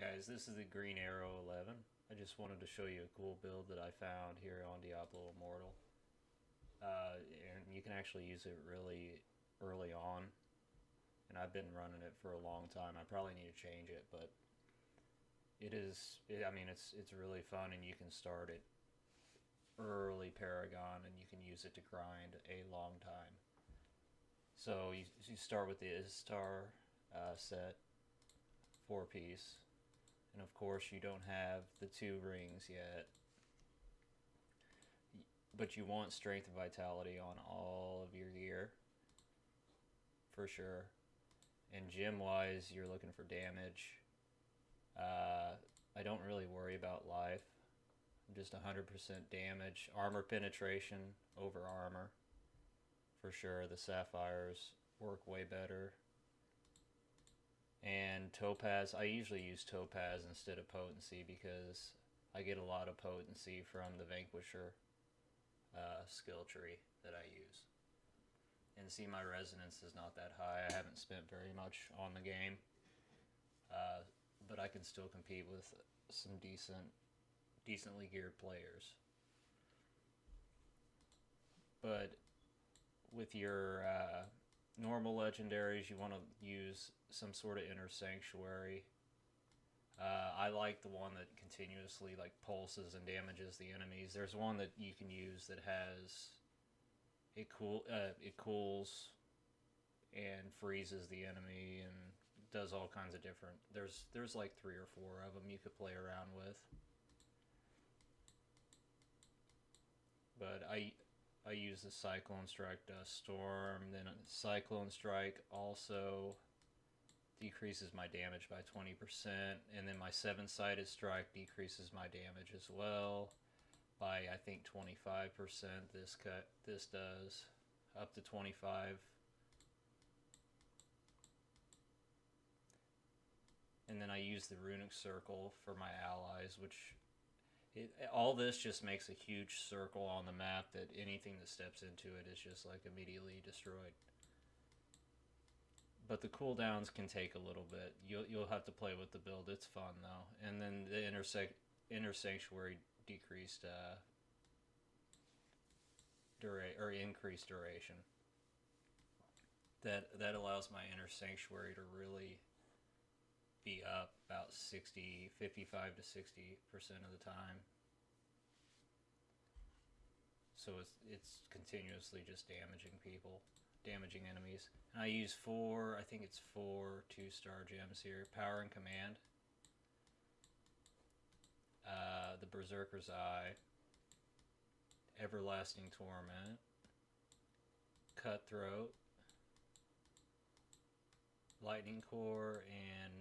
Alright guys, this is the Green Arrow 11. I just wanted to show you a cool build that I found here on Diablo Immortal. And you can actually use it really early on. And I've been running it for a long time. I probably need to change it, but it's really fun, and you can start it early Paragon and you can use it to grind a long time. So you start with the Issatar set, 4-piece. And of course you don't have the 2 rings yet, but you want strength and vitality on all of your gear for sure. And gem wise, you're looking for damage. I don't really worry about life. I'm just 100% damage. Armor penetration over armor for sure. The sapphires work way better. And topaz, I usually use topaz instead of potency because I get a lot of potency from the Vanquisher skill tree that I use. And see, my resonance is not that high. I haven't spent very much on the game, but I can still compete with some decently geared players. But with your normal legendaries, you want to use some sort of inner sanctuary. I like the one that continuously pulses and damages the enemies. There's one that you can use that has it cools and freezes the enemy and does all kinds of different. There's like 3 or 4 of them you could play around with. But I use the Cyclone Strike Dust Storm. Then Cyclone Strike also decreases my damage by 20%, and then my 7-sided strike decreases my damage as well by, I think, 25%. This does up to 25. And then I use the runic circle for my allies, which all this just makes a huge circle on the map that anything that steps into it is just immediately destroyed. But the cooldowns can take a little bit. You'll have to play with the build. It's fun though. And then the inner sanctuary decreased increased duration. That allows my inner sanctuary to really be up about 55 to 60% of the time. So it's continuously just damaging people. Damaging enemies. And I use 4 2-star gems here. Power and Command. The Berserker's Eye. Everlasting Torment. Cutthroat. Lightning Core and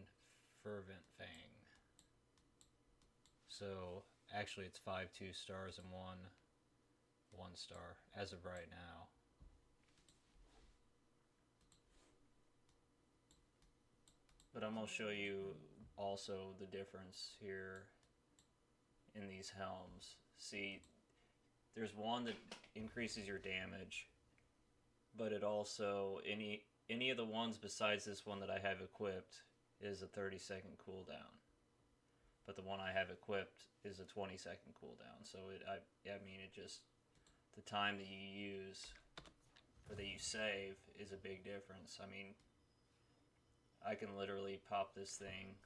Fervent Fang. So actually it's 5 2-stars and 1 star as of right now. But I'm going to show you also the difference here in these helms. See, there's one that increases your damage, but it also, any of the ones besides this one that I have equipped is a 30-second cooldown. But the one I have equipped is a 20-second cooldown. So it just, the time that you use or that you save is a big difference. I mean, I can literally pop this thing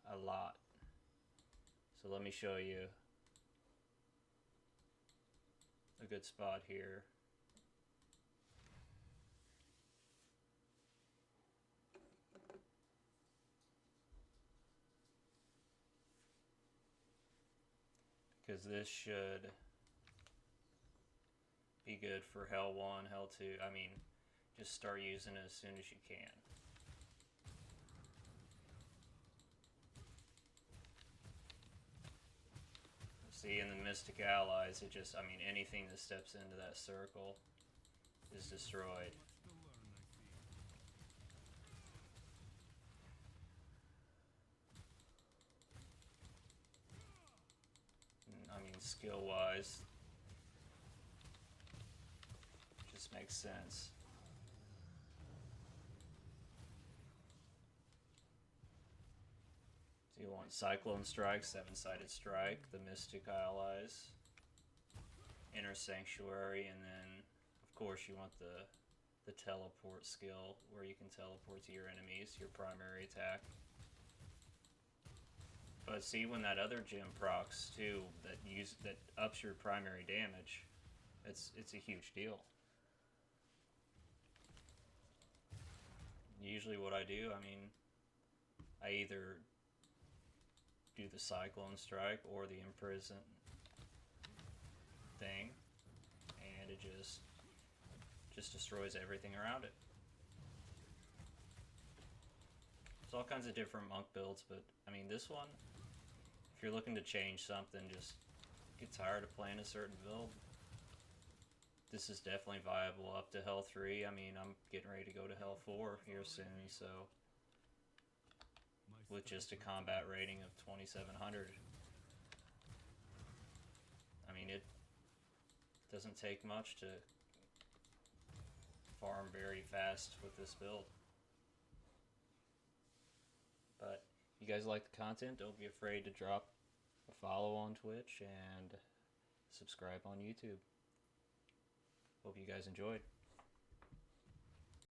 a lot. So let me show you a good spot here. Because this should be good for Hell 1, Hell 2. I mean, just start using it as soon as you can. See, in the Mystic Allies, anything that steps into that circle is destroyed. Skill-wise, just makes sense. So you want Cyclone Strike, 7-sided strike, the Mystic allies, Inner Sanctuary, and then of course you want the teleport skill where you can teleport to your enemies, your primary attack. But see, when that other gem procs too, that ups your primary damage, it's a huge deal. Usually what I do, I mean, I either do the Cyclone Strike or the Imprison thing, and it just destroys everything around it. There's all kinds of different monk builds, but I mean this one, if you're looking to change something, just get tired of playing a certain build, this is definitely viable up to Hell 3. I mean, I'm getting ready to go to Hell 4 here soon, so with just a combat rating of 2700. I mean, it doesn't take much to farm very fast with this build. But if you guys like the content, don't be afraid to drop a follow on Twitch and subscribe on YouTube. Hope you guys enjoyed.